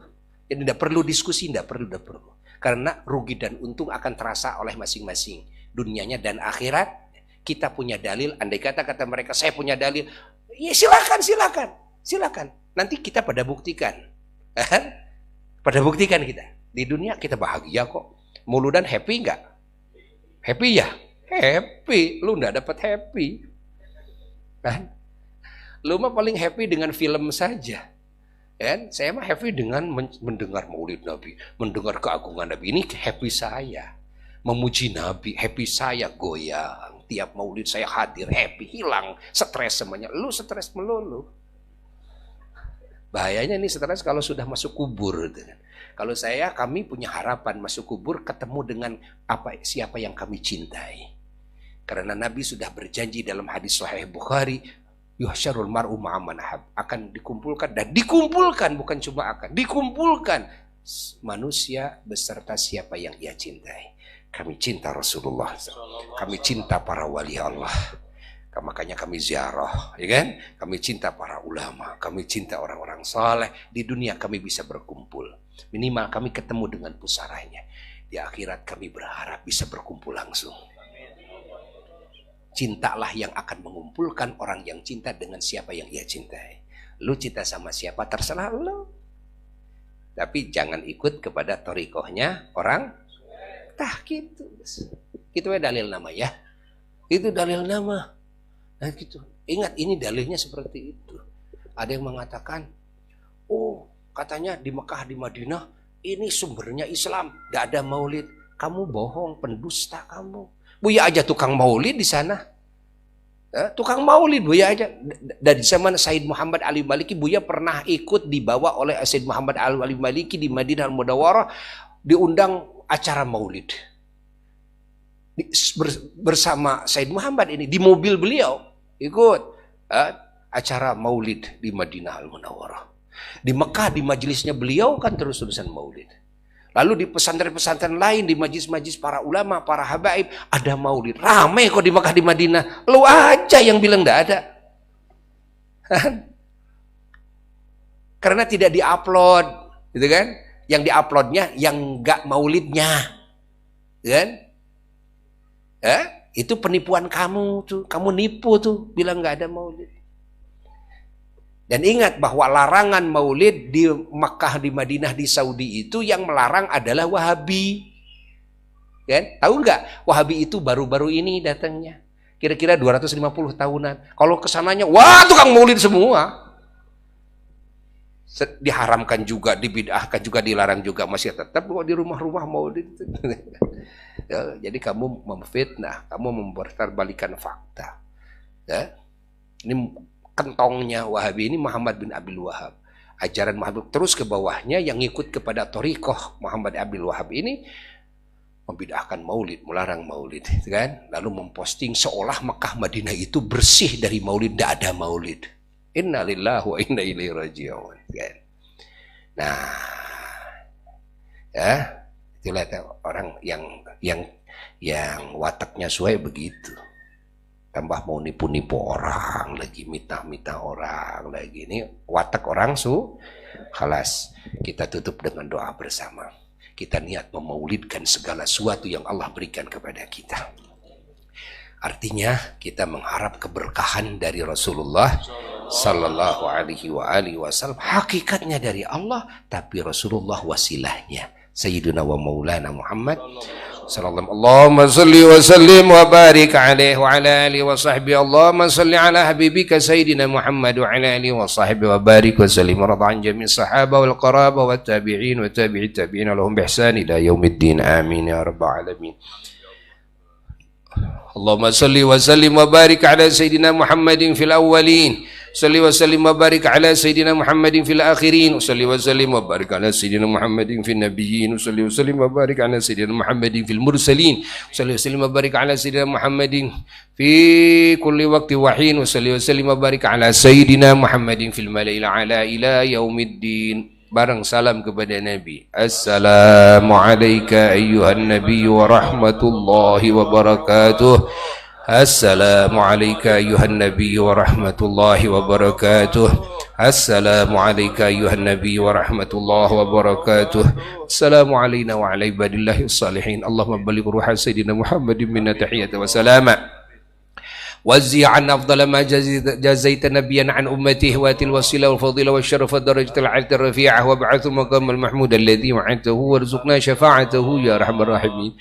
Jadi tidak perlu diskusi, tidak perlu. Karena rugi dan untung akan terasa oleh masing-masing. Dunianya dan akhirat. Kita punya dalil, andai kata mereka saya punya dalil. Ya silakan. Nanti kita pada buktikan. Pada buktikan kita. Di dunia kita bahagia kok. Muludan happy nggak? Happy ya? Happy. Lu nggak dapat happy. Kan? Lu mah paling happy dengan film saja. Kan? Saya mah happy dengan mendengar maulid Nabi, mendengar keagungan Nabi. Ini happy saya. Memuji Nabi, happy saya goyang. Tiap maulid saya hadir, happy, hilang stres semuanya. Lu stres melulu. Bahayanya nih stres kalau sudah masuk kubur. Kalau kami punya harapan masuk kubur ketemu dengan siapa yang kami cintai. Karena Nabi sudah berjanji dalam hadis Sahih Bukhari, yuhsyarul mar'u ma'aman ahab, akan dikumpulkan dan dikumpulkan, bukan cuma akan dikumpulkan manusia beserta siapa yang ia cintai. Kami cinta Rasulullah, kami cinta para wali Allah. Makanya kami ziarah, ya kan? Kami cinta para ulama, kami cinta orang-orang saleh. Di dunia kami bisa berkumpul. Minimal kami ketemu dengan pusaranya. Di akhirat kami berharap bisa berkumpul langsung. Cintalah yang akan mengumpulkan orang yang cinta dengan siapa yang ia cintai. Lu cinta sama siapa terserah lu. Tapi jangan ikut kepada torikohnya orang. Tah gitu. Itu dalil nama ya. Itu dalil nama. Nah gitu. Ingat ini dalilnya seperti itu. Ada yang mengatakan, oh katanya di Mekah di Madinah ini sumbernya Islam, tidak ada maulid. Kamu bohong, pendusta kamu. Buya aja tukang maulid di sana. Tukang maulid Buya aja. Dari zaman Said Muhammad Ali Maliki, Buya pernah ikut dibawa oleh Said Muhammad Ali Maliki di Madinah Al-Munawwarah, diundang acara maulid. Bersama Said Muhammad ini di mobil beliau ikut acara maulid di Madinah Al-Munawwarah. Di Mekah di majelisnya beliau kan terus-terusan maulid. Lalu di pesantren-pesantren lain, di majlis-majlis para ulama, para habaib, ada maulid. Ramai kok di Mekah di Madinah. Lu aja yang bilang enggak ada. Karena tidak diupload, gitu kan? Yang diuploadnya yang enggak maulidnya. Kan? Itu penipuan kamu tuh. Kamu nipu tuh, bilang enggak ada maulid. Dan ingat bahwa larangan maulid di Makkah, di Madinah, di Saudi itu yang melarang adalah Wahabi. Kan? Tahu nggak? Wahabi itu baru-baru ini datangnya. Kira-kira 250 tahunan. Kalau kesananya, wah tukang maulid semua. Diharamkan juga, dibid'ahkan juga, dilarang juga. Masih tetap di rumah-rumah maulid. Ya, jadi kamu memfitnah, kamu memperterbalikan fakta. Ya? Ini kentongnya Wahabi ini Muhammad bin Abdul Wahab. Ajaran Muhammad terus ke bawahnya yang ikut kepada Thariqah Muhammad Abdul Wahab ini membid'ahkan maulid, melarang maulid, kan? Lalu memposting seolah Mekah Madinah itu bersih dari maulid, tidak ada maulid. Innalillahi wa inna ilaihi raji'un. Kan? Nah, ya, itulah orang yang wataknya suai begitu. Tambah mau nipu-nipu orang lagi, mitah-mitah orang lagi. Ini watak orang khalas. Kita tutup dengan doa bersama. Kita niat memaulidkan segala sesuatu yang Allah berikan kepada kita. Artinya kita mengharap keberkahan dari Rasulullah Sallallahu Alaihi Wasallam. Hakikatnya dari Allah, tapi Rasulullah wasilahnya. Sayyiduna wa Maulana Muhammad sallallahu. Allahumma salli wa sallim wa barik alaihi wa ala alihi wa sahbihi. Allahumma salli ala habibika sayyidina Muhammad wa ala alihi wa sahbihi wa barik wa sallim wa radha an jami' sahaba wal qaraba wa tabi'in wa tabi'i tabi'in lahum bi ihsan ila yaumiddin. Amin ya rabbal alamin. Allahumma salli wa sallim wa barik ala sayyidina Muhammadin fil awwalin. Salli wa sallim wa barik ala sayyidina Muhammadin fil akhirin. Salli wa sallim wa barik ala sayyidina Muhammadin fil nabiyyin. Salli wa sallim wa barik ala sayyidina Muhammadin fil mursalin. Salli wa sallim wa barik ala sayyidina Muhammadin fi kulli waqti wa hin. Salli wa sallim wa barik ala sayyidina Muhammadin fil mala'il a'la ila yaumiddin. Bareng salam kepada Nabi. Assalamu alayka ayyuhan nabiy wa rahmatullahi wa barakatuh. Assalamu alayka ayuhan nabiy wa rahmatullahi wa barakatuh. Assalamu alayka ayuhan nabiy wa rahmatullahi wa barakatuh. Assalamu alayna wa ala ibadillahi salihin. Allahumma baligh ruha sayyidina Muhammadin minna tahiyatan wa salama. وزي عن أفضل ما جزيت نبيا عن أمته واتي الوسيلة والفضيلة والشرف والدرجة العالية الرفيعة وابعث المقام المحمود الذي وعدته وارزقنا شفاعته يا أرحم الراحمين.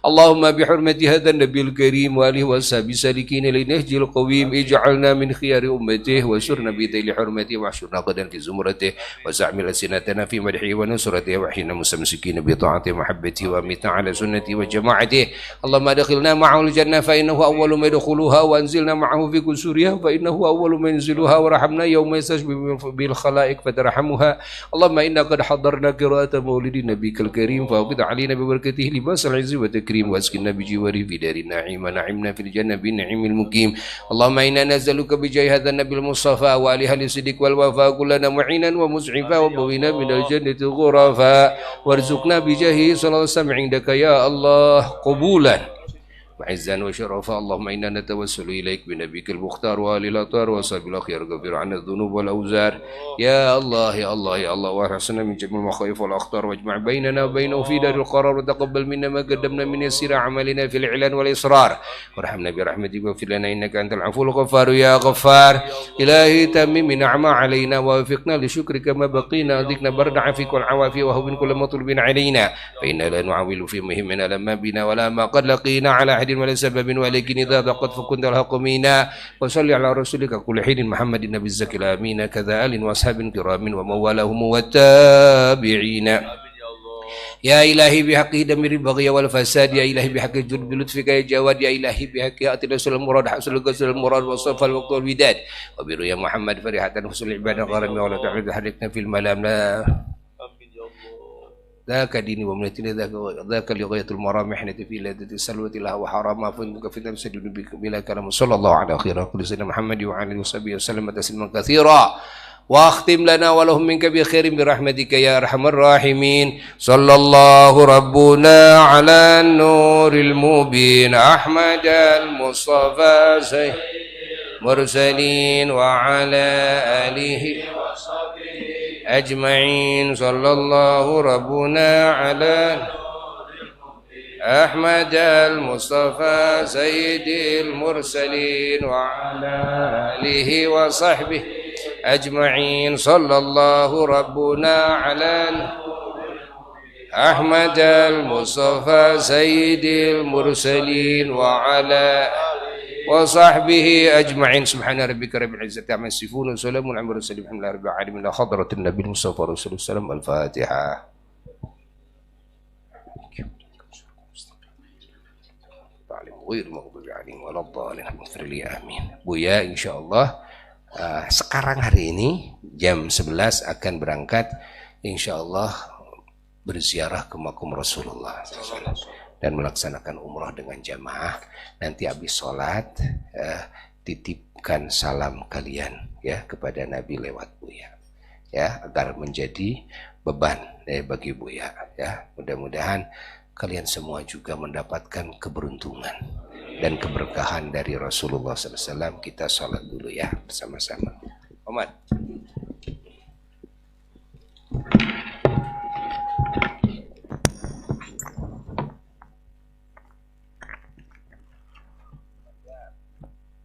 اللهم بحرمة هذا النبي الكريم وآله وصحبه سالكين لنهج القويم اجعلنا من خيار أمته وسرنا بذيل حرمته واحشرنا غدا في زمرته وزعمل ألسنتنا في مدحه ونصرته وحين مستمسكين بطاعته ومحبته وأمتنا على سنته وجماعته. اللهم أدخلنا معه الجنة فإنه أول ما يدخلها وأنزلنا معه في كسورها فإنه أول ما ينزلها ورحمنا يوم يستشفي بالخلائق فترحمها. اللهم إنا قد حضرنا قراءة مولد نبيك الكريم فأوقد علينا ببركته لباس العز والتكريم واسكننا بجواره في دار النعيم ونعمنا في الجنة بالنعيم المقيم. اللهم إنا نسألك بجاه هذا النبي المصطفى وآل أهل الصدق والوفاء كلنا معينا ومسعفا وبوينا من الجنة غرفا وارزقنا بجاهه صلى الله عليه وسلم عندك يا الله قبولا وعزا وشرفا. اللهم إنا نتوسل إليك بنبيك المختار وآل الأطهار وصحبه الأخيار غفر عنا الذنوب والأوزار يا الله يا الله يا الله واحرسنا من جميع المخاوف والأخطار واجمع بيننا وبينه في دار القرار وتقبل منا ما قدمنا من يسير أعمالنا في الإعلان والإصرار وارحمنا برحمتك واغفر لنا إنك أنت العفو الغفار يا غفار. إلهي تمم نعمة علينا ووفقنا لشكرك ما بقينا ذكنا برد عفيك والعوافي وهو من كل مطلوب علينا فإنا لا نعول في مهمنا لما بنا ولا ما قد لقينا على أحد ولا سبب ولكن إذا ضاقت فكنت الحق منا. وصل على رسولك كل حين محمد النبي الزكي الأمين كذا آل وأصحاب كرام وموالهم والتابعين. يا إلهي بحق دمر البغي والفساد يا إلهي بحق الجود بلطفك يا جواد يا إلهي بحق أتي رسول المراد حصل القصر المراد والصرف الوقت والوداد وبرؤيا محمد فرحة حصل العبادة غرمي ولا تعرض حركنا في الملام لا ذاك ديني ومنتنا ذاك لغاية المرام محنة في لذة السلوة الله وحرام فإنك في نفس بلا كلام. صلى الله على خير كل سيدنا محمد وعلى آله وصحبه وسلم تسليما كثيرا. واختم لنا ولهم منك بخير برحمتك يا أرحم الراحمين. صلى الله ربنا على النور المبين أحمد المصطفى سيد المرسلين وعلى آله أجمعين. صلى الله ربنا على أحمد المصطفى سيد المرسلين وعلى آله وصحبه أجمعين. صلى الله ربنا على أحمد المصطفى سيد المرسلين وعلى وصحبه أجمعين. سبحان ربك رب العزة عما يصفون وسلام على المرسلين والحمد لله رب العالمين. حضرة النبي المصطفى رسول الله صلى الله عليه وسلم. الفاتحة. غير المغضوب عليهم ولا الضالين اغفر لي آمين. Buya insyaallah sekarang hari ini jam 11 akan berangkat insyaallah berziarah ke makam Rasulullah dan melaksanakan umrah dengan jamaah. Nanti habis sholat titipkan salam kalian ya kepada Nabi lewat Buya ya agar menjadi beban bagi Buya ya. Mudah-mudahan kalian semua juga mendapatkan keberuntungan dan keberkahan dari Rasulullah SAW. Kita sholat dulu ya bersama-sama. Omad.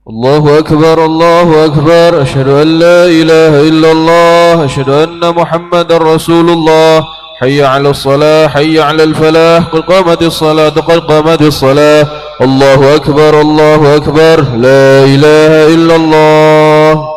الله أكبر الله أكبر أشهد أن لا إله إلا الله أشهد أن محمد رسول الله. حي على الصلاة حي على الفلاح قد قامت الصلاة قد قامت الصلاة. الله أكبر الله أكبر لا إله إلا الله.